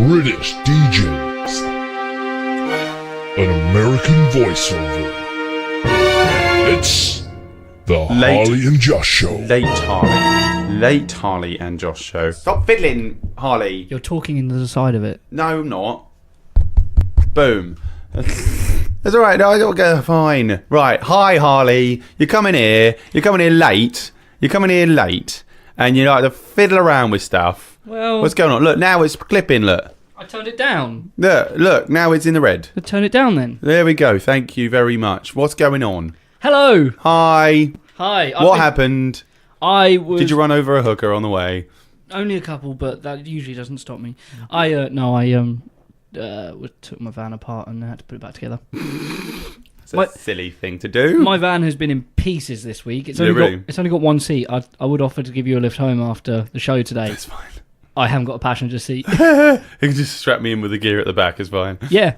British DJs, an American voiceover. It's the Harley and Josh Show. Late Harley and Josh Show. Stop fiddling, Harley. You're talking into the side of it. No, I'm not. Boom. That's alright, no, it'll go fine. Right, hi Harley. You're coming here late. And you like to fiddle around with stuff. Well, what's going on? Look, now it's clipping, look. I turned it down. Look, now it's in the red. Turn it down then. There we go, thank you very much. What's going on? Hello. Hi. Hi. Happened? Did you run over a hooker on the way? Only a couple, but that usually doesn't stop me. I took my van apart and had to put it back together. It's a silly thing to do. My van has been in pieces this week. It's only got one seat. I would offer to give you a lift home after the show today. That's fine. I haven't got a passenger seat. You can just strap me in with the gear at the back. It's fine. Yeah,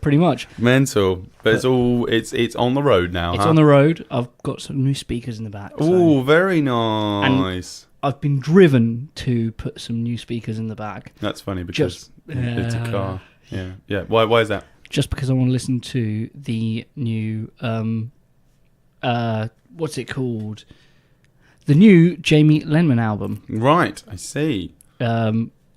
pretty much. Mental, but it's on the road now. It's on the road. I've got some new speakers in the back. Oh, very nice. And I've been driven to put some new speakers in the back. That's funny because it's a car. Yeah. Why is that? Just because I want to listen to the new what's it called? The new Jamie Lenman album. Right, I see.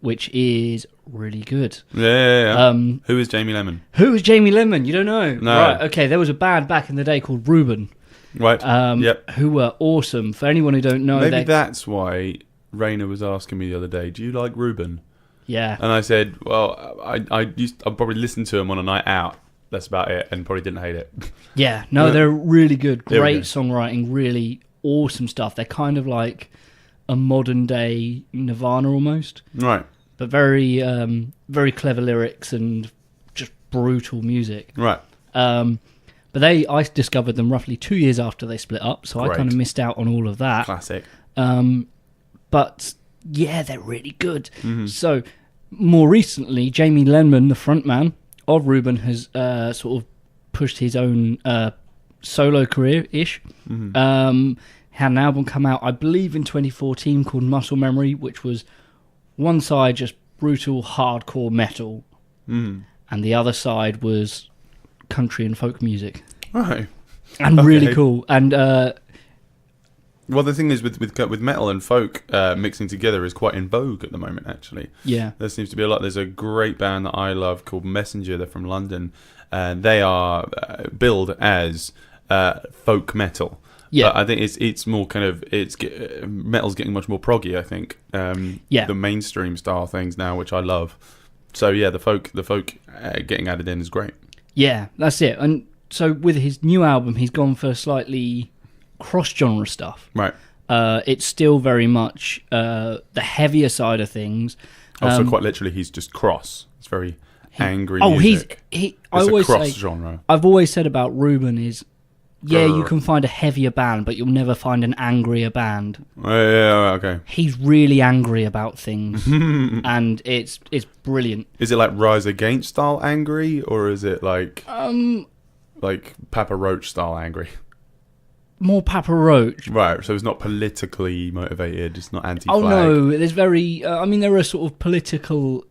Which is really good. Yeah. Who is Jamie Lemon? Who is Jamie Lemon? You don't know? No. Right, okay, there was a band back in the day called Reuben. Right, yep. Who were awesome. For anyone who don't know... Maybe that's why Raina was asking me the other day, do you like Reuben? Yeah. And I said, well, I'd probably listen to him on a night out. That's about it, and probably didn't hate it. Yeah, no, they're really good. Great songwriting, really awesome stuff. They're kind of like a modern day Nirvana almost. Right. But very, very clever lyrics and just brutal music. Right. But I discovered them roughly 2 years after they split up, so I kind of missed out on all of that. Classic. But yeah, they're really good. Mm-hmm. So more recently, Jamie Lenman, the frontman of Reuben, has sort of pushed his own solo career-ish. Mm-hmm. Had an album come out, I believe, in 2014 called Muscle Memory, which was one side just brutal hardcore metal, and the other side was country and folk music. Right. And really cool. And well, the thing is with metal and folk mixing together is quite in vogue at the moment, actually. Yeah. There seems to be a lot. There's a great band that I love called Messenger. They're from London. They are billed as folk metal. Yeah. But I think it's more kind of metal's getting much more proggy, I think. The mainstream style things now, which I love. So yeah, the folk getting added in is great. Yeah, that's it. And so with his new album, he's gone for slightly cross-genre stuff. Right. It's still very much the heavier side of things. So quite literally, he's just cross. It's very angry music. It's a cross-genre. I've always said about Reuben is, you can find a heavier band, but you'll never find an angrier band. Yeah, okay. He's really angry about things, and it's brilliant. Is it like Rise Against style angry, or is it like Papa Roach style angry? More Papa Roach. Right, so it's not politically motivated, it's not anti-flag. Oh no, there's very... there are sort of political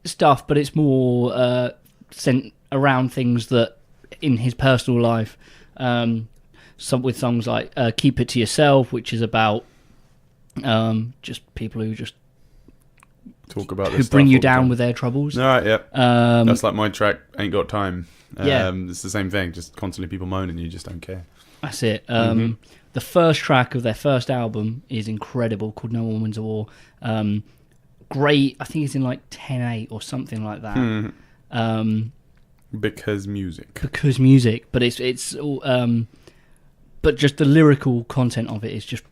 stuff, but it's more sent around things that in his personal life. With songs like Keep It To Yourself, which is about just people who just talk about who bring you down with their troubles. All right, yep. That's like my track, Ain't Got Time. It's the same thing, just constantly people moaning, you just don't care. That's it. The first track of their first album is incredible, called No One Wins a War. Great, I think it's in like 10/8 or something like that. Because music, but it's all, but just the lyrical content of it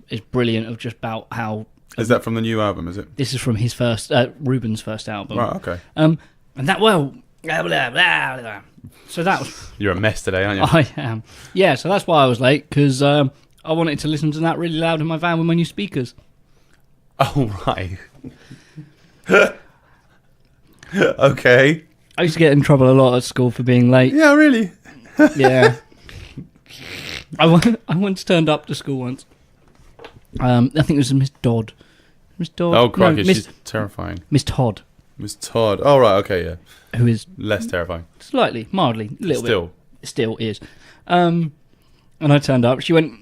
is brilliant. Of just about how is that from the new album? Is it? This is from his first Reuben's first album. Right. Okay. And that blah, blah, blah, blah. So that was. You're a mess today, aren't you? I am. Yeah. So that's why I was late, because I wanted to listen to that really loud in my van with my new speakers. Oh right. Okay. I used to get in trouble a lot at school for being late. Yeah, really? Yeah. I once turned up to school once. I think it was Miss Dodd. Miss Dodd? Oh, crikey, she's terrifying. Miss Todd. Miss Todd. Oh, right, okay, yeah. Who is less terrifying. Slightly, mildly, a little Still. bit. Still is. And I turned up. She went,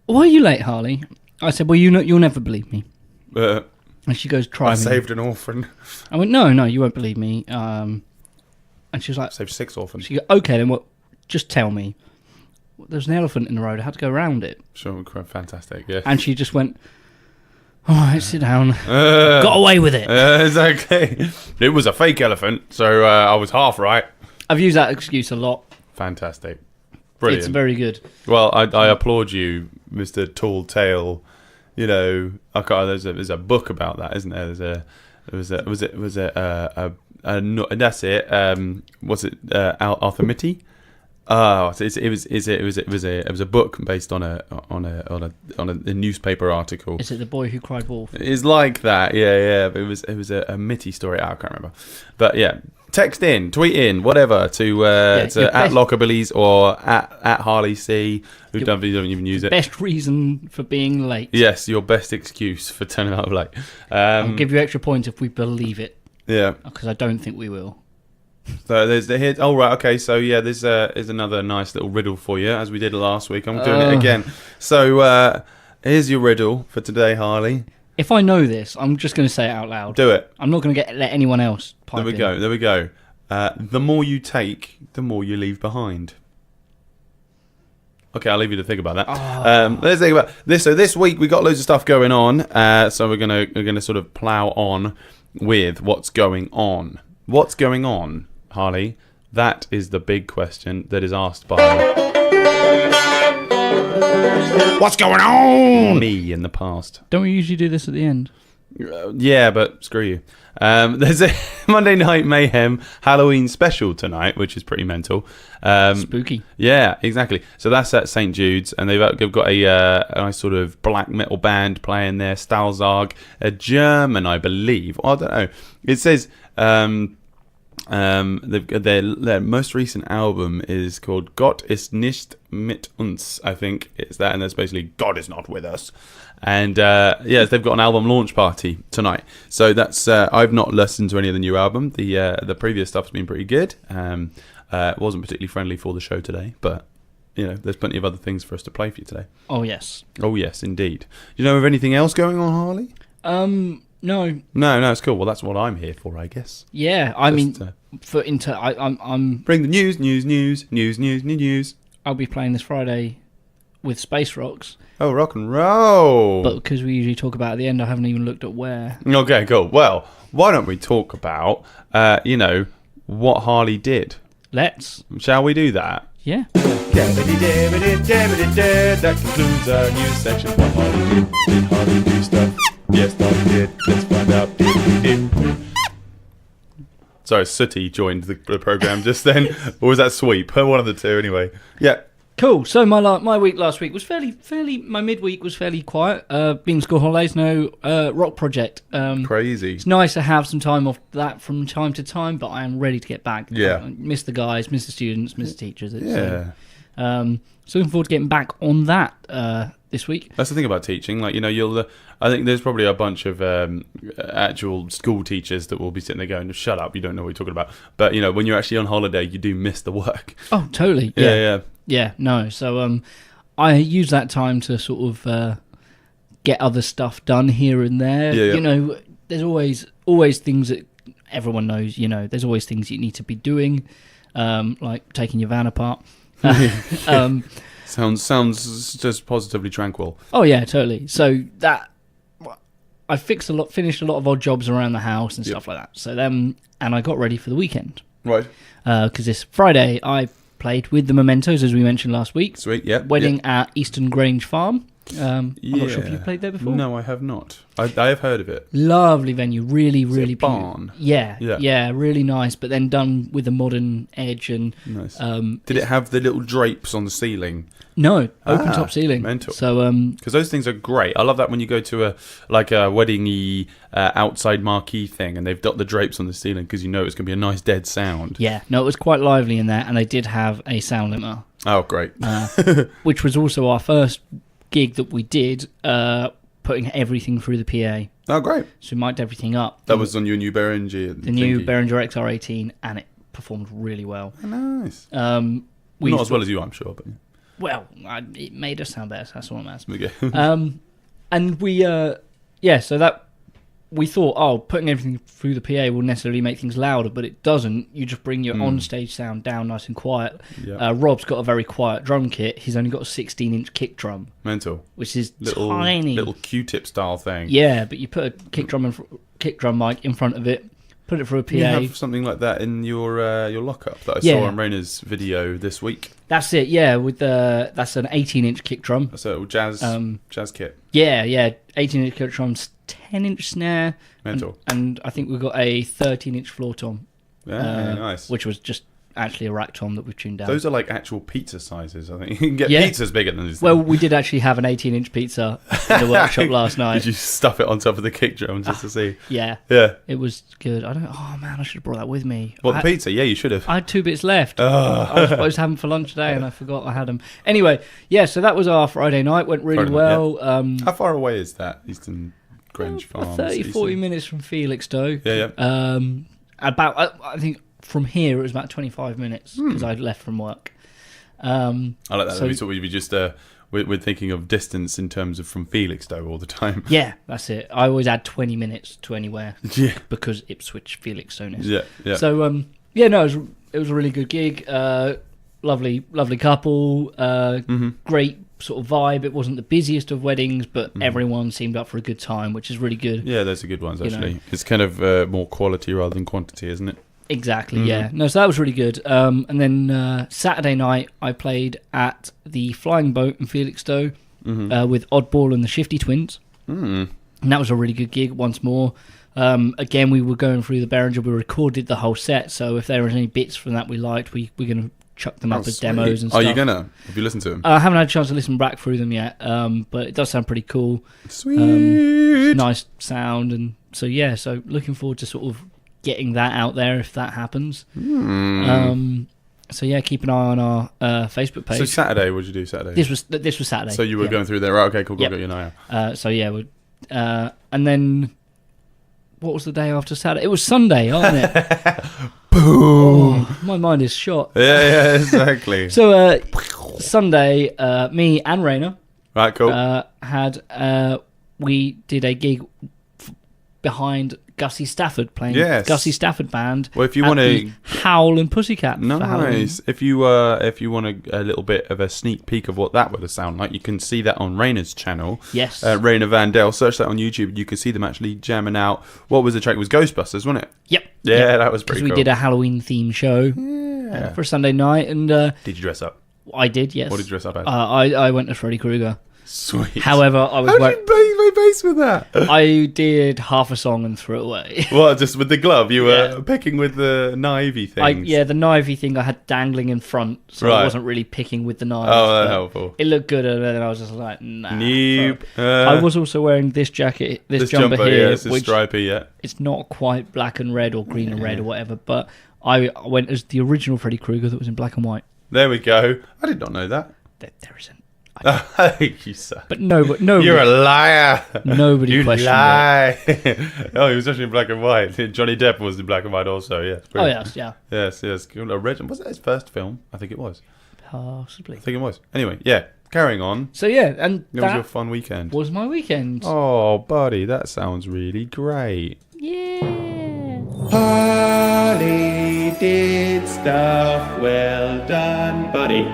"Why are you late, Harley?" I said, "Well, you'll never believe me." And she goes, "Try me." I saved an orphan. I went, No, you won't believe me. And she was like, Saved 6 orphans. She goes, "Okay, then what? Just tell me." There's an elephant in the road. I had to go around it. Sure, fantastic, yeah. And she just went, "All right, sit down." Got away with it. Exactly. It was a fake elephant, so I was half right. I've used that excuse a lot. Fantastic. Brilliant. It's very good. Well, I applaud you, Mr. Tall Tale. You know, there's a book about that, isn't there? That's it. Was it Arthur Mitty? Oh, so it was a book based on a newspaper article. Is it The Boy Who Cried Wolf? It's like that, yeah. But it was a Mitty story. I can't remember, but yeah. Text in, tweet in, whatever to at Lockabilly's or at Harley C. Who don't even use it. Best reason for being late. Yes, your best excuse for turning out late. I'll give you extra points if we believe it. Yeah, because I don't think we will. So there's the hit. Oh right, okay. So yeah, there's another nice little riddle for you, as we did last week. I'm doing it again. So here's your riddle for today, Harley. If I know this, I'm just going to say it out loud. Do it. I'm not going to let anyone else pipe in. There we go. The more you take, the more you leave behind. Okay, I'll leave you to think about that. Let's think about this. So this week we got loads of stuff going on. So we're gonna sort of plow on with what's going on. What's going on, Harley? That is the big question that is asked by what's going on? Me in the past. Don't we usually do this at the end? Yeah, but screw you. There's a Monday Night Mayhem Halloween special tonight, which is pretty mental. Spooky. Yeah, exactly. So that's at St. Jude's, and they've got a nice sort of black metal band playing there, Stalzarg, a German, I believe. I don't know. It says their most recent album is called Gott ist nicht mit uns, I think it's that, and that's basically God is not with us. And they've got an album launch party tonight. So that's I've not listened to any of the new album. The previous stuff's been pretty good. It wasn't particularly friendly for the show today, but you know, there's plenty of other things for us to play for you today. Oh yes. Oh yes, indeed. Do you know of anything else going on, Harley? No, it's cool. Well, that's what I'm here for, I guess. Yeah, I'm bring the news. I'll be playing this Friday with Space Rocks. Oh, rock and roll! But because we usually talk about it at the end, I haven't even looked at where. Okay, cool. Well, why don't we talk about what Harley did? Let's. Shall we do that? Yeah. That concludes our news section. What Harley did? Did Harley do stuff? Yes, Harley did. Let's find out. Did he did? Sorry, Sooty joined the program just then. Or was that Sweep? One of the two, anyway. Yeah. Cool. So my week last week was fairly. My midweek was fairly quiet. Been school holidays, no rock project. Crazy. It's nice to have some time off that from time to time, but I am ready to get back. Yeah. I miss the guys, miss the students, miss the teachers. Yeah. So looking forward to getting back on that this week. That's the thing about teaching. Like, you'll. I think there's probably a bunch of actual school teachers that will be sitting there going, "Shut up! You don't know what you're talking about." But when you're actually on holiday, you do miss the work. Oh, totally. Yeah. No. So I use that time to sort of get other stuff done here and there. Yeah. There's always things that everyone knows. There's always things you need to be doing, like taking your van apart. Sounds just positively tranquil. Oh yeah, totally. So that I finished a lot of odd jobs around the house and stuff like that. So and I got ready for the weekend. Right. Because this Friday I played with the Mementos, as we mentioned last week. Sweet. Yeah. Wedding at Eastern Grange Farm. I'm not sure if you've played there before. No, I have not. I have heard of it. Lovely venue, really barn. Yeah, really nice. But then done with a modern edge and nice. Did it have the little drapes on the ceiling? No, open top ceiling. Mental. So because those things are great. I love that when you go to a wedding-y outside marquee thing and they've got the drapes on the ceiling because it's going to be a nice dead sound. Yeah, no, it was quite lively in there, and they did have a sound limiter. Oh, great! Which was also our first gig that we did putting everything through the PA. Oh, great. So we mic'd everything up. That was on your new Behringer. The new Behringer XR18, and it performed really well. Oh, nice. Not as well as you, I'm sure, but well, it made us sound better. So that's all I'm asking. Okay. And so that we thought, putting everything through the PA will necessarily make things louder, but it doesn't. You just bring your on-stage sound down nice and quiet. Yeah. Rob's got a very quiet drum kit. He's only got a 16-inch kick drum. Mental. Which is tiny. Little Q-tip style thing. Yeah, but you put a kick drum mic in front of it, put it through a PA. You have something like that in your lockup that I saw on Raina's video this week. That's it, yeah. That's an 18-inch kick drum. That's a jazz kit. Yeah, 18-inch kick drums, 10-inch snare. Mental. And I think we've got a 13-inch floor tom. Yeah, nice. Which was just actually a rack tom that we've tuned down. Those are like actual pizza sizes, I think. You can get pizzas bigger than this. Well, we did actually have an 18-inch pizza in the workshop last night. Did you stuff it on top of the kick drum just to see? Yeah. Yeah. It was good. Oh man, I should have brought that with me. What, the pizza? Yeah, you should have. I had 2 bits left. I was supposed to have them for lunch today and I forgot I had them. Anyway, so that was our Friday night. Went really well. Yeah. How far away is that, Eastern Grange Farms? 30-40 minutes from Felixstowe. Yeah. I think from here it was about 25 minutes because I'd left from work. I like that. So we just we're thinking of distance in terms of from Felixstowe all the time. Yeah, that's it. I always add 20 minutes to anywhere. Yeah, because Ipswich, Felixstowe. Yeah. So no, it was a really good gig. Lovely couple. Great sort of vibe. It wasn't the busiest of weddings, but everyone seemed up for a good time, which is really good. Yeah, those are good ones actually. It's kind of more quality rather than quantity, isn't it? Exactly, yeah. No, so that was really good. And then Saturday night, I played at the Flying Boat in Felixstowe with Oddball and the Shifty Twins. And that was a really good gig once more. Again, we were going through the Behringer. We recorded the whole set, so if there was any bits from that we liked, we're going to chuck them up as demos and stuff. Are you going to? Have you listened to them? I haven't had a chance to listen back through them yet, but it does sound pretty cool. Sweet. Nice sound. And so looking forward to sort of getting that out there if that happens. So keep an eye on our Facebook page. So Saturday, what did you do Saturday? This was Saturday. So you were going through there. Right, okay, cool. Got your eye out. And then what was the day after Saturday? It was Sunday, wasn't it? Boom! My mind is shot. Yeah, exactly. So Sunday, me and Raina, right, cool. We did a gig behind Gussie Stafford playing Gussie Stafford Band. Well, if you want to Howl and Pussycat, nice. If you want a little bit of a sneak peek of what that would have sounded like, you can see that on Raina's channel. Yes, Raina Vandell. Search that on YouTube. You can see them actually jamming out. What was the track? It was Ghostbusters, wasn't it? Yep. Yeah, that was pretty cool. We did a Halloween themed show for a Sunday night, and did you dress up? I did. Yes. What did you dress up as? I went as Freddy Krueger. Sweet. However, I was. How did you play my bass with that? I did half a song and threw it away. What, just with the glove? You were picking with the knivey things? The knivey thing I had dangling in front, so I wasn't really picking with the knife. Oh, that's helpful. It looked good, and then I was just like, nah. Nope. I was also wearing this jacket, this jumper here, yeah, it's stripy, yeah. It's not quite black and red or green and red or whatever, but I went as the original Freddy Krueger that was in black and white. There we go. I did not know that. There isn't. You suck. But nobody. You're a liar. Nobody questioned it. Oh, he was actually in black and white. Johnny Depp was in black and white also. Yes. Oh yes, yeah. Yes. Was that his first film? I think it was. Possibly. I think it was. Anyway, yeah. Carrying on. So yeah, and that was your fun weekend. Was my weekend. Oh, buddy, that sounds really great. Yeah. Harley did stuff. Well done, buddy.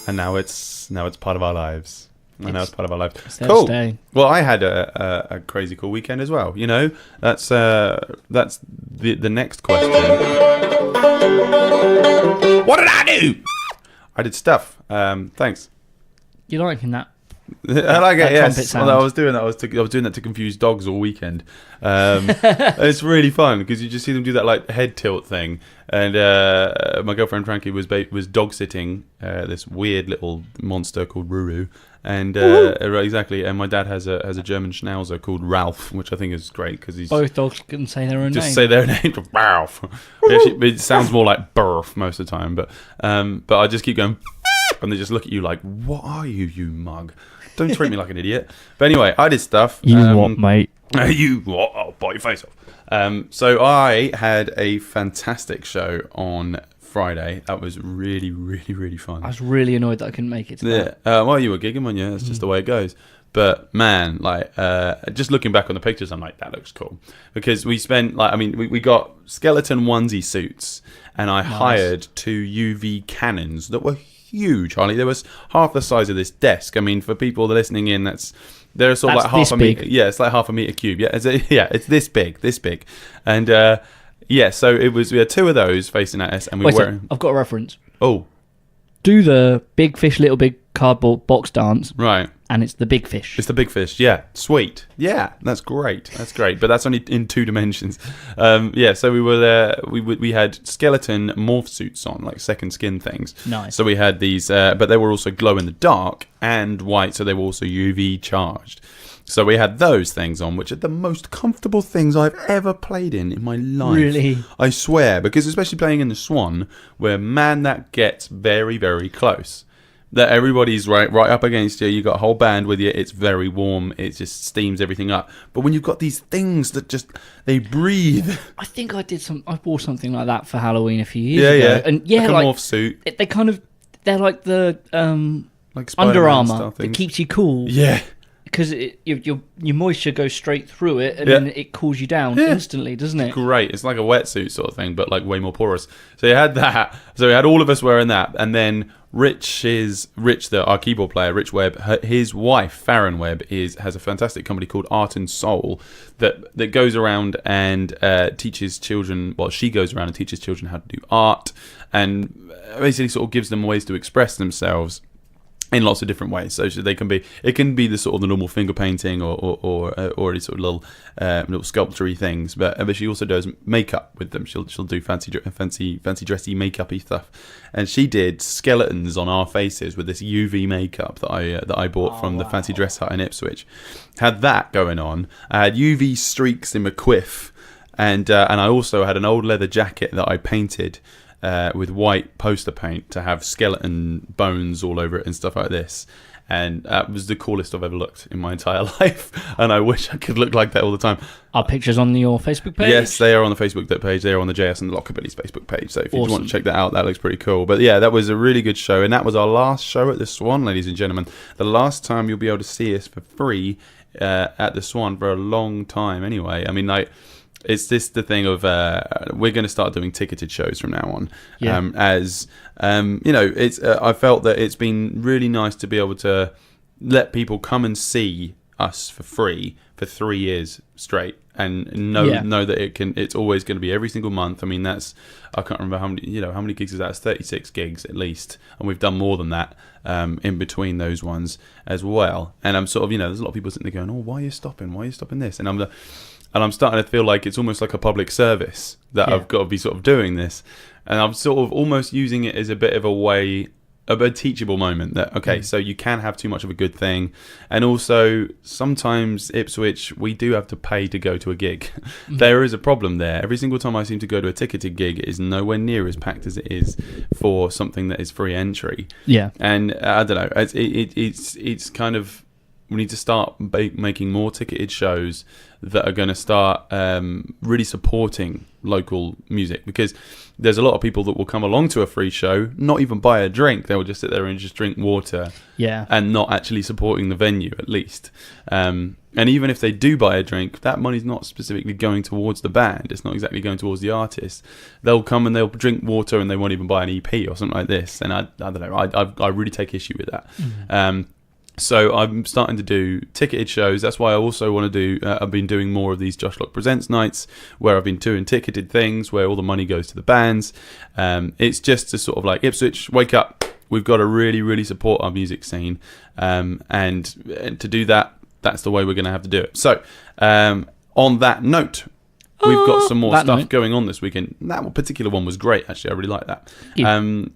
And now it's part of our lives. It's part of our lives. Cool. Well, I had a crazy cool weekend as well. You know, that's the next question. What did I do? I did stuff. Thanks. You liking that? I like it. Yes. Well, I was doing that. I was doing that to confuse dogs all weekend. It's really fun because you just see them do that like head tilt thing. And my girlfriend Frankie was dog sitting this weird little monster called Ruru, and exactly. And my dad has a German Schnauzer called Ralph, which I think is great because he's both dogs can say their own name. Just say their name, Ralph. It sounds more like Burf most of the time, but I just keep going. and they just look at you like, what are you, you mug? Don't treat me like an idiot. But anyway, I did stuff. You what, mate? You what? I'll bite your face off. So I had a fantastic show on Friday. That was really, really, really fun. I was really annoyed that I couldn't make it to that. Well, you were gigging, weren't you? That's just the way it goes. But man, like, just looking back on the pictures, I'm like, that looks cool. Because we spent, like, I mean, we got skeleton onesie suits, and I hired 2 UV cannons that were huge, Harley. There was half the size of this desk. I mean, for people that are listening in, they're sort of like half a meter. Yeah, it's like half a meter cube. Yeah, it's this big, and so we had 2 of those facing at us, and I've got a reference. Oh, do the big fish, little big cardboard box dance, right? And it's the big fish. It's the big fish. Yeah, sweet. Yeah, that's great. But that's only in 2 dimensions. So we were there. We had skeleton morph suits on, like second skin things. Nice. So we had these, but they were also glow in the dark and white, so they were also UV charged. So we had those things on, which are the most comfortable things I've ever played in my life. Really? I swear, because especially playing in the Swan, where, man, that gets very, very close. That everybody's right up against you. You got a whole band with you. It's very warm. It just steams everything up. But when you've got these things that they breathe. I think I wore something like that for Halloween a few years ago. Yeah. And yeah, like a morph suit. They're like the like Under Armour that keeps you cool. Yeah. Because your moisture goes straight through it, and then it cools you down instantly, doesn't it? Great. It's like a wetsuit sort of thing, but like way more porous. So you had that. So we had all of us wearing that, and then Rich, our keyboard player, Rich Webb, his wife Farron Webb has a fantastic company called Art and Soul that goes around and teaches children. Well, she goes around and teaches children how to do art, and basically sort of gives them ways to express themselves in lots of different ways. So it can be the sort of the normal finger painting or any sort of little sculpture-y things. But she also does makeup with them. She'll do fancy dressy makeup-y stuff. And she did skeletons on our faces with this UV makeup that I bought from the Fancy Dress Hut in Ipswich. Had that going on. I had UV streaks in my quiff, and I also had an old leather jacket that I painted with white poster paint to have skeleton bones all over it and stuff like this. And that was the coolest I've ever looked in my entire life. And I wish I could look like that all the time. Are pictures on your Facebook page? Yes, they are on the Facebook page. They are on the JS and the Lockabilly's Facebook page. So if you want to check that out, that looks pretty cool. But yeah, that was a really good show. And that was our last show at the Swan, ladies and gentlemen. The last time you'll be able to see us for free at the Swan for a long time anyway. I mean, it's the thing of we're going to start doing ticketed shows from now on. It's I felt that it's been really nice to be able to let people come and see us for free for 3 years straight, and know that it's always going to be every single month. I mean, I can't remember how many gigs is that? It's 36 gigs at least, and we've done more than that in between those ones as well. And I'm sort of there's a lot of people sitting there going, oh, why are you stopping this? And I'm starting to feel like it's almost like a public service that I've got to be sort of doing this. And I'm sort of almost using it as a bit of a teachable moment that, so you can have too much of a good thing. And also, sometimes Ipswich, we do have to pay to go to a gig. There is a problem there. Every single time I seem to go to a ticketed gig, it is nowhere near as packed as it is for something that is free entry. Yeah. And I don't know, it's kind of... We need to start making more ticketed shows that are going to start really supporting local music, because there's a lot of people that will come along to a free show, not even buy a drink. They will just sit there and just drink water, and not actually supporting the venue at least. And even if they do buy a drink, that money's not specifically going towards the band. It's not exactly going towards the artist. They'll come and they'll drink water and they won't even buy an EP or something like this. And I don't know. I really take issue with that. So I'm starting to do ticketed shows. That's why I also want to do... I've been doing more of these Josh Lock Presents nights, where I've been doing ticketed things, where all the money goes to the bands. It's just to sort of like, Ipswich, wake up. We've got to really, really support our music scene. And to do that, that's the way we're going to have to do it. So, on that note... We've got some more stuff going on this weekend. That particular one was great, actually. I really like that.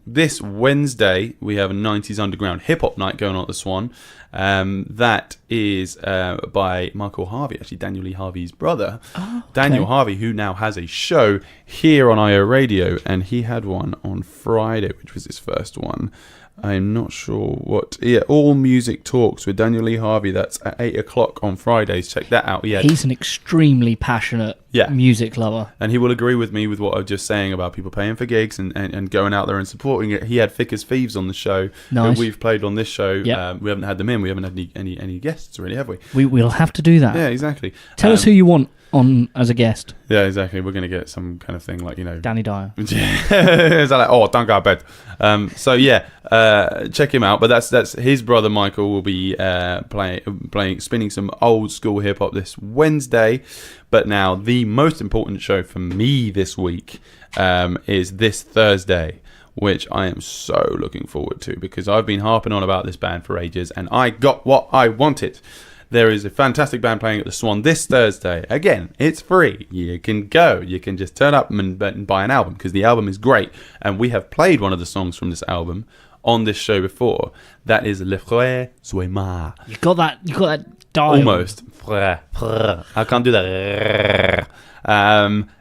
This Wednesday, we have a 90s Underground hip-hop night going on at the Swan. That is by Michael Harvey, actually Daniel Lee Harvey's brother. Daniel Harvey, who now has a show here on IO Radio, and he had one on Friday, which was his first one. I'm not sure what. Yeah, All Music Talks with Daniel Lee Harvey. That's at 8 o'clock on Fridays. Check that out. Yeah, he's an extremely passionate music lover. And he will agree with me with what I was just saying about people paying for gigs and going out there and supporting it. He had Thick as Thieves on the show. Nice. Who we've played on this show. Yep. We haven't had them in. We haven't had any guests, really, have we? We'll have to do that. Yeah, exactly. Tell us who you want on as a guest. Yeah, exactly. We're going to get some kind of thing like, Danny Dyer. Is that like, don't go to bed. So yeah, check him out. But that's his brother Michael will be spinning some old school hip hop this Wednesday. But now the most important show for me this week is this Thursday, which I am so looking forward to because I've been harping on about this band for ages and I got what I wanted. There is a fantastic band playing at the Swan this Thursday. Again, it's free. You can go. You can just turn up and buy an album because the album is great. And we have played one of the songs from this album on this show before. That is Frere Zuegma. You got that dial. Almost. I can't do that.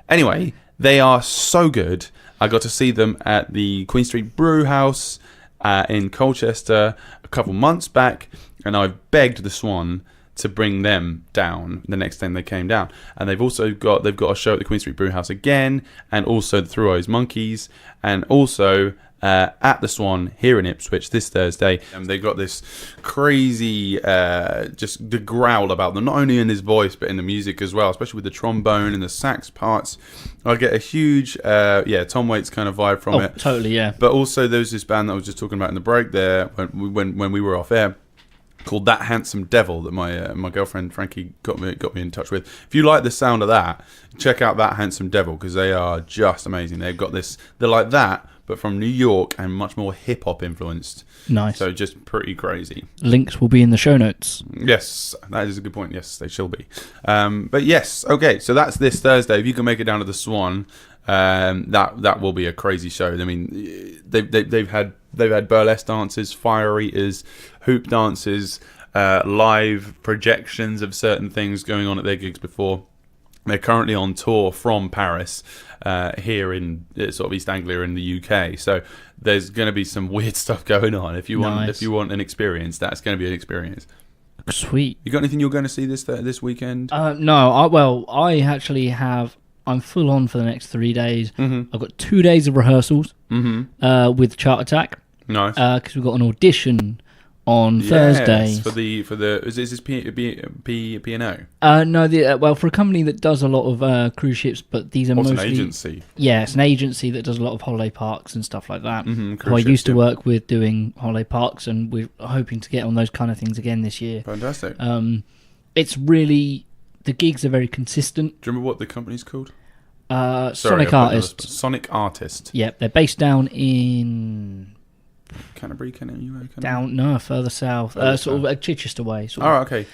Anyway, they are so good. I got to see them at the Queen Street Brew House in Colchester a couple months back. And I begged the Swan to bring them down the next time they came down. And they've got a show at the Queen Street Brew House again, and also the Through Eyes Monkeys, and also at the Swan here in Ipswich this Thursday. And they've got this crazy just the growl about them, not only in his voice but in the music as well, especially with the trombone and the sax parts. I get a huge Tom Waits kind of vibe from it. Totally, yeah. But also there's this band that I was just talking about in the break there when we were off air, called That Handsome Devil, that my girlfriend Frankie got me in touch with. If you like the sound of that, check out That Handsome Devil because they are just amazing. They've got this, they're like that, but from New York and much more hip hop influenced. Nice. So just pretty crazy. Links will be in the show notes. Yes, that is a good point. Yes, they shall be. But yes, okay. So that's this Thursday. If you can make it down to the Swan, that will be a crazy show. I mean, they've had burlesque dances, fire eaters, hoop dances, live projections of certain things going on at their gigs before. They're currently on tour from Paris here in sort of East Anglia in the UK. So there's going to be some weird stuff going on. If you want an experience, that's going to be an experience. Sweet. You got anything you're going to see this weekend? No. I actually have. I'm full on for the next 3 days. Mm-hmm. I've got 2 days of rehearsals with Chart Attack. Nice. Because we've got an audition on Thursday. For the is this P&O? No, for a company that does a lot of cruise ships, but these are mostly an agency. Yeah, it's an agency that does a lot of holiday parks and stuff like that. Mm-hmm, I used to work with doing holiday parks, and we're hoping to get on those kind of things again this year. Fantastic. It's really, the gigs are very consistent. Do you remember what the company's called? Sonic Artist. Sonic Artist. Yep, they're based down in Canterbury, further south, sort of Chichester way. Okay.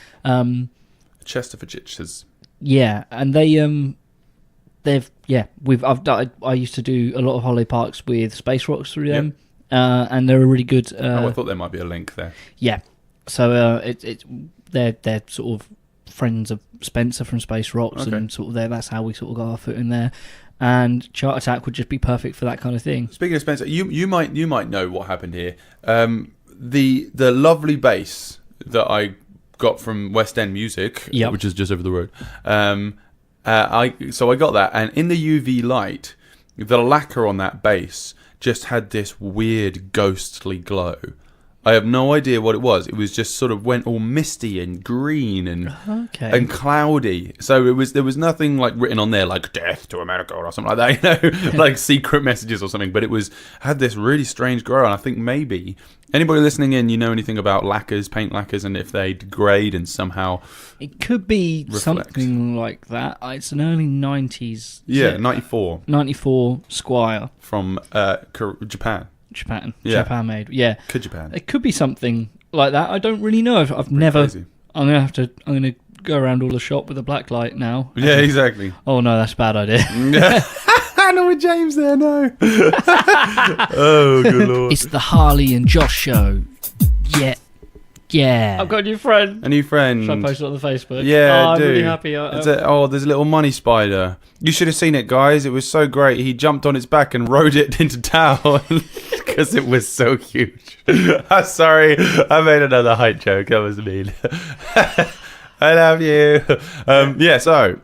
Chester for Chichesters. Yeah, and I used to do a lot of holiday parks with Space Rocks through them, and they're a really good. I thought there might be a link there. Yeah, so they're sort of friends of Spencer from Space Rocks, and sort of that's how we sort of got our foot in there. And Chart Attack would just be perfect for that kind of thing. Speaking of Spencer, you might know what happened here. The lovely bass that I got from West End Music, which is just over the road. I got that, and in the UV light, the lacquer on that bass just had this weird ghostly glow. I have no idea what it was. It was just sort of went all misty and green and cloudy. So there was nothing like written on there like "Death to America" or something like that, like secret messages or something. But it had this really strange glow, and I think maybe anybody listening in, you know anything about lacquers, paint lacquers, and if they degrade and somehow it could be something like that. It's an early 90s. Yeah, 94. 94 Squire from Japan. Japan made. Yeah. Japan. It could be something like that. I don't really know. I've never. Crazy. I'm gonna go around all the shop with a black light now. Yeah, exactly. Oh no, that's a bad idea. I know with James there. No. Oh good lord. It's the Harley and Josh show. Yeah. I've got a new friend. A new friend. Should I post it on the Facebook? Yeah, I'm really happy. There's a little money spider. You should have seen it, guys. It was so great. He jumped on its back and rode it into town. because it was so huge. I'm sorry, I made another height joke. That was mean. I love you. Yeah, so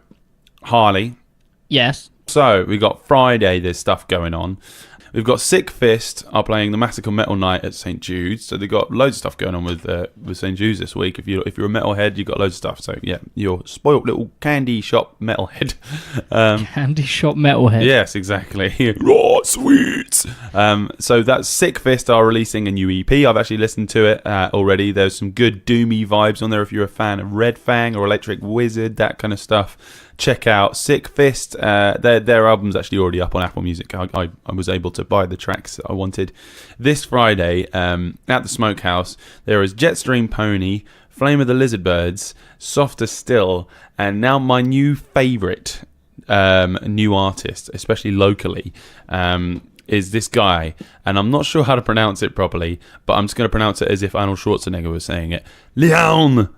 Harley. Yes. So we got Friday. There's stuff going on. We've got Sick Fist are playing the Massacre Metal Night at St Jude's, so they've got loads of stuff going on with St Jude's this week. If you're a metalhead, you've got loads of stuff. So yeah, you're spoilt little candy shop metalhead. Candy shop metalhead. Yes, exactly. Raw sweets. So that's Sick Fist are releasing a new EP. I've actually listened to it already. There's some good doomy vibes on there. If you're a fan of Red Fang or Electric Wizard, that kind of stuff. Check out Sick Fist. Their album's actually already up on Apple Music. I was able to buy the tracks that I wanted. This Friday, at the Smokehouse, there is Jetstream Pony, Flame of the Lizardbirds, Softer Still, and now my new favourite new artist, especially locally, is this guy. And I'm not sure how to pronounce it properly, but I'm just going to pronounce it as if Arnold Schwarzenegger was saying it. Leaone!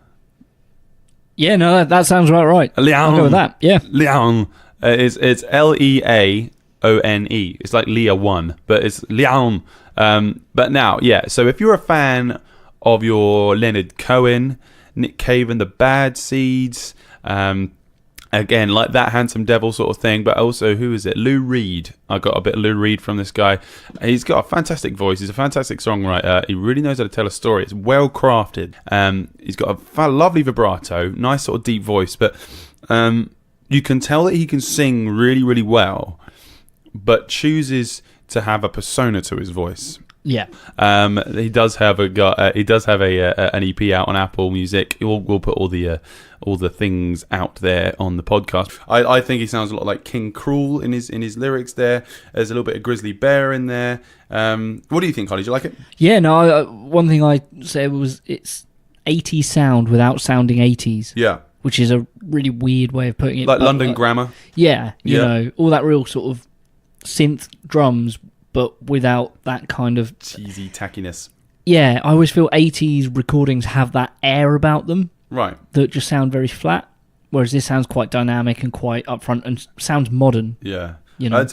Yeah, no, that sounds about right. Leaone. I'll go with that. Yeah. Leaone. It's Leaone. It's like Leah 1, but it's Leaone. But now, yeah, so if you're a fan of your Leonard Cohen, Nick Cave and the Bad Seeds, again, like that Handsome Devil sort of thing, but also, who is it? Lou Reed. I got a bit of Lou Reed from this guy. He's got a fantastic voice. He's a fantastic songwriter. He really knows how to tell a story. It's well crafted. He's got a lovely vibrato, nice sort of deep voice, but you can tell that he can sing really, really well, but chooses to have a persona to his voice. Yeah. He does have an EP out on Apple Music. We'll put all the things out there on the podcast. I think he sounds a lot like King Cruel in his lyrics there. There's a little bit of Grizzly Bear in there. What do you think, Holly? Do you like it? Yeah, no, one thing I said was it's 80s sound without sounding 80s. Yeah. Which is a really weird way of putting it. Like London Grammar. Yeah, you know, all that real sort of synth drums, but without that kind of cheesy tackiness. Yeah, I always feel 80s recordings have that air about them. Right. That just sound very flat, whereas this sounds quite dynamic and quite upfront and sounds modern. Yeah. You know? I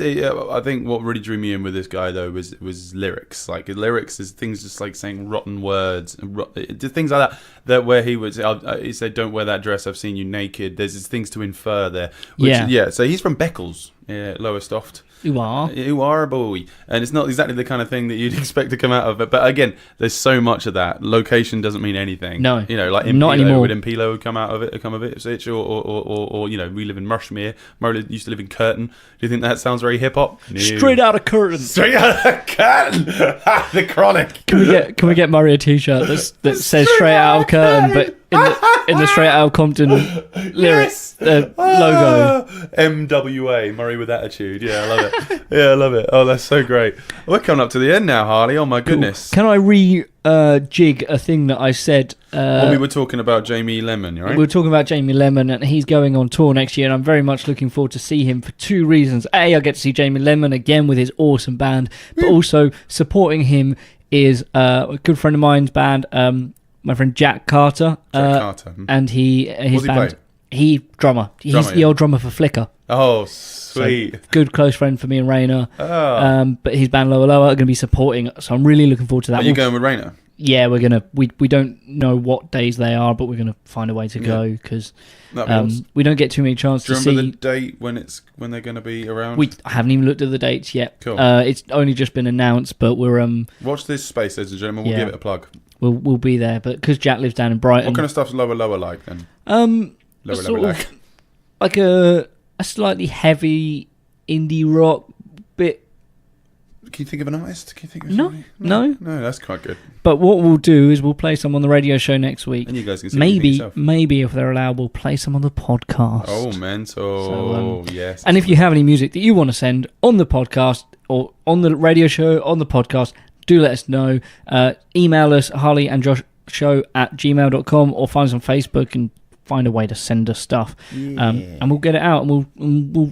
think what really drew me in with this guy though was lyrics. Like lyrics is things just like saying rotten words, things like that where he said, "Don't wear that dress. I've seen you naked." There's things to infer there. Yeah. So he's from Beccles, Lowestoft. You are a boy, and it's not exactly the kind of thing that you'd expect to come out of it. But again, there's so much of that. Location doesn't mean anything. No, like Impilo, not anymore. Would Impilo come out of it? Come of it? Or we live in Rushmere. Murray used to live in Kirton. Do you think that sounds very hip hop? No. Straight Outta Kirton. Straight Outta Kirton. The Chronic. Can we get Murray a T-shirt that says Straight Outta Kirton, but in the Straight Outta Compton lyrics logo? MWA, Murray with attitude. Yeah, I love it. Yeah, I love it. Oh, that's so great. We're coming up to the end now, Harley. Oh my goodness. Can I jig a thing that I said? We were talking about Jamie Lemon, right? We were talking about Jamie Lemon, and he's going on tour next year, and I'm very much looking forward to see him for two reasons. A, I get to see Jamie Lemon again with his awesome band, but also supporting him is a good friend of mine's band, my friend Jack Carter. And his band. He's drummer. He's the old drummer for Flicker. Oh, sweet. So, good close friend for me and Rainer. Oh. But his band Loa Loa are going to be supporting, so I'm really looking forward to that. Are you going with Rainer? Yeah, we're gonna. We don't know what days they are, but we're gonna find a way to go because we don't get too many chances to see. Do you remember the date when they're gonna be around? I haven't even looked at the dates yet. Cool. It's only just been announced, but we're Watch this space, ladies and gentlemen. We'll give it a plug. We'll be there, but because Jack lives down in Brighton. What kind of stuff's Loa Loa like then? Like a slightly heavy indie rock bit. Can you think of an artist? No, that's quite good. But what we'll do is we'll play some on the radio show next week. And you guys can see maybe if they're allowed, we'll play some on the podcast. Oh, mental. Yes. And if you have any music that you want to send on the podcast or on the radio show, on the podcast, do let us know. Email us, harleyandjoshshow@gmail.com, or find us on Facebook and find a way to send us stuff. And we'll get it out and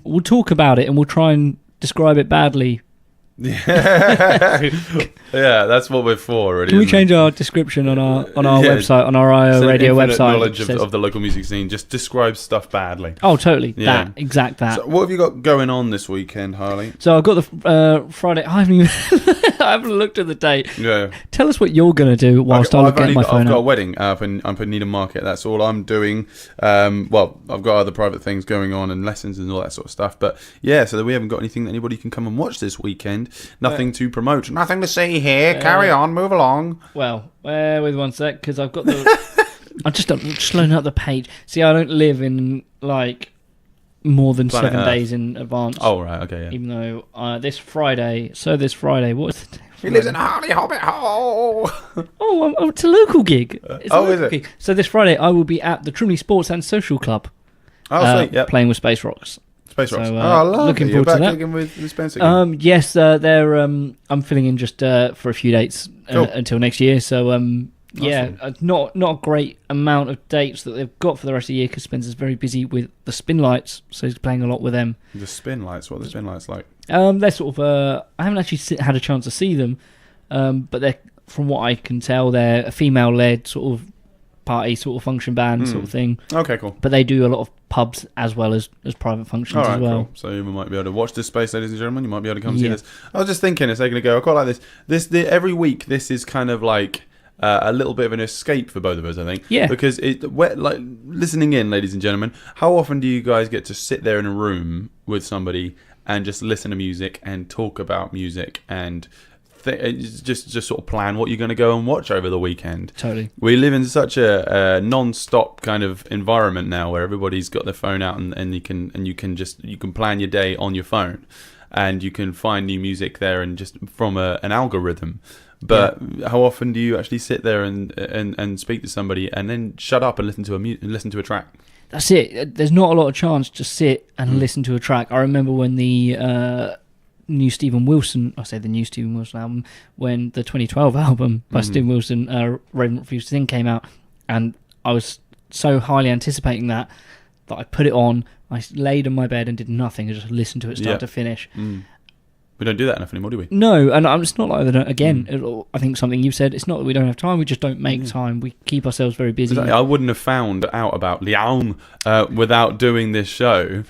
we'll talk about it and we'll try and describe it badly Yeah, that's what we're for, really. Can we change our description on our website, on our So radio infinite website? knowledge of the local music scene just describes stuff badly. Oh, totally. Yeah. That exact that. So what have you got going on this weekend, Harley? So I've got the Friday. I haven't even I haven't looked at the date. Yeah. Tell us what you're going to do whilst I look at my phone. I've got a out. wedding up in Needham Market. That's all I'm doing. Well, I've got other private things going on and lessons and all that sort of stuff. But yeah, so we haven't got anything that anybody can come and watch this weekend. Nothing to promote. Nothing to see here. Carry on. Move along. Well, bear with 1 sec because I've got the. I'm just loading up the page. See, I don't live in like more than Planet 7 Earth. days in advance. Oh right, okay, yeah. Even though this Friday, what's the day? He lives in Harley Hobbit Hole. Oh, it's a local gig. It's a oh, local is it? gig. So this Friday, I will be at the Trimley Sports and Social Club. Oh, sweet. Yep. Playing with Space Rocks. Space Rocks. So, I love looking it. You're forward back to that. gigging with Spencer again. Yes, they're. I'm filling in just for a few dates Cool. until next year. So yeah, Awesome. not a great amount of dates that they've got for the rest of the year because Spencer's very busy with the Spin Lights, so he's playing a lot with them. The spin lights. What are the spin lights like? They're sort of. I haven't actually had a chance to see them, but they're, from what I can tell, they're a female-led sort of party, sort of function band sort of thing. Okay, cool. But they do a lot of pubs as well as private functions All right, as well. cool. So you might be able to watch this space, ladies and gentlemen. You might be able to come see Yeah. this. I was just thinking a second ago. I quite like this. Every week, this is kind of like a little bit of an escape for both of us, I think. Yeah. Because like listening in, ladies and gentlemen. How often do you guys get to sit there in a room with somebody and just listen to music and talk about music and just sort of plan what you're going to go and watch over the weekend? Totally. We live in such a non-stop kind of environment now where everybody's got their phone out and you can plan your day on your phone and you can find new music there and just from an algorithm. But how often do you actually sit there and speak to somebody and then shut up and listen to a track? That's it. There's not a lot of chance to sit and listen to a track. I remember when the new Stephen Wilson album, when the 2012 album by Stephen Wilson, Raven Refused to Sing, came out, and I was so highly anticipating that I put it on, I laid on my bed and did nothing, and just listened to it start to finish. We don't do that enough anymore, do we? No, and it's not like that. Again, I think something you've said. It's not that we don't have time. We just don't make time. We keep ourselves very busy. Exactly. I wouldn't have found out about Leaone without doing this show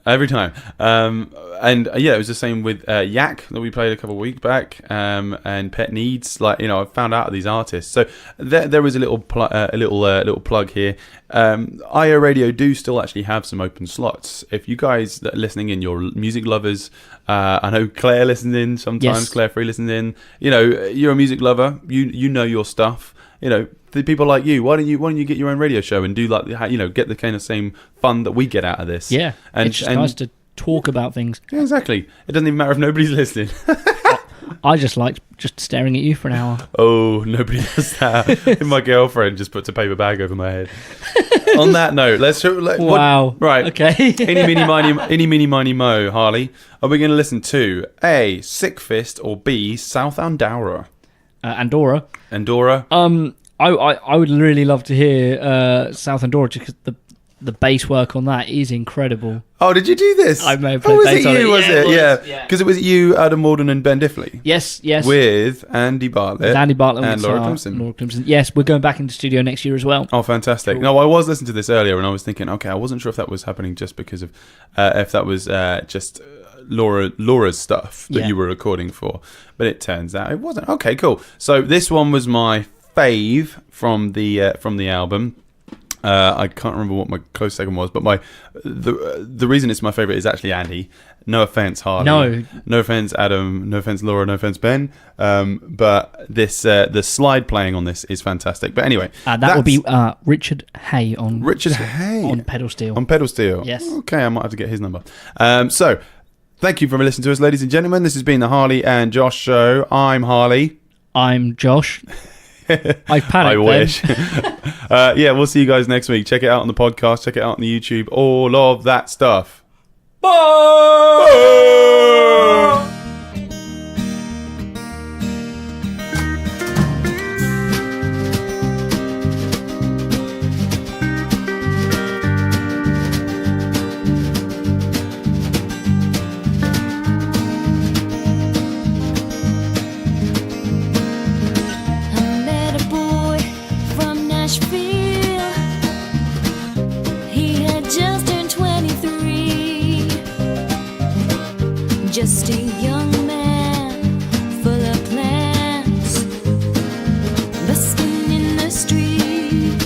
every time. And it was the same with Yak that we played a couple of weeks back, and Pet Needs. Like, I found out of these artists. So there was a little plug here. IO Radio do still actually have some open slots. If you guys that are listening in, you're music lovers. I know Claire listens in sometimes. Yes. Claire Free listens in. You're a music lover. You know your stuff. The people like you. Why don't you get your own radio show and do get the kind of same fun that we get out of this? Yeah, and it's just nice to talk about things. Yeah, exactly. It doesn't even matter if nobody's listening. I just like just staring at you for an hour. Oh, nobody does that. My girlfriend just puts a paper bag over my head. On that note, Wow. Right. Okay. Any, meeny, miny, mo, Harley. Are we going to listen to A, Sick Fist, or B, South Andaura? Andaura. I would really love to hear South Andaura because the bass work on that is incredible. Oh, did you do this? I may have played bass on it. Was it? Yeah. Because it was you, Adam Walden, and Ben Diffley. Yes. With Andy Bartlett. And Laura Clemson. Yes, we're going back into studio next year as well. Oh, fantastic. Cool. No, I was listening to this earlier and I was thinking, okay, I wasn't sure if that was happening just because of, if that was just Laura's stuff that you were recording for. But it turns out it wasn't. Okay, cool. So this one was my fave from the album. I can't remember what my close second was, but the reason it's my favourite is actually Andy. No offence, Harley. No offence, Adam. No offence, Laura. No offence, Ben. But this the slide playing on this is fantastic. But anyway, that would be Richard Hay on pedal steel. On pedal steel. Yes. Okay, I might have to get his number. So thank you for listening to us, ladies and gentlemen. This has been the Harley and Josh show. I'm Harley. I'm Josh. I panicked. I wish. We'll see you guys next week. Check it out on the podcast. Check it out on the YouTube. All of that stuff. Bye. Bye. Just a young man full of plans, busking in the street.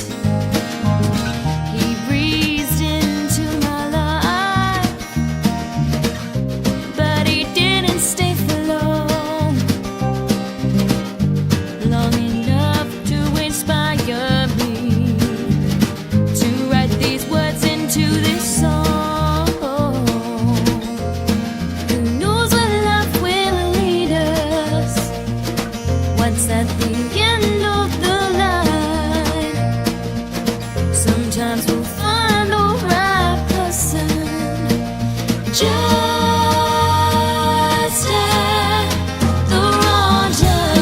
He breezed into my life, but he didn't stay for long, long enough to inspire me to write these words into this song. At the end of the line, sometimes we'll find the right person just at the wrong time.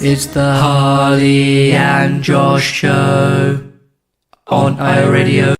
It's the Harley and Josh Show on iRadio.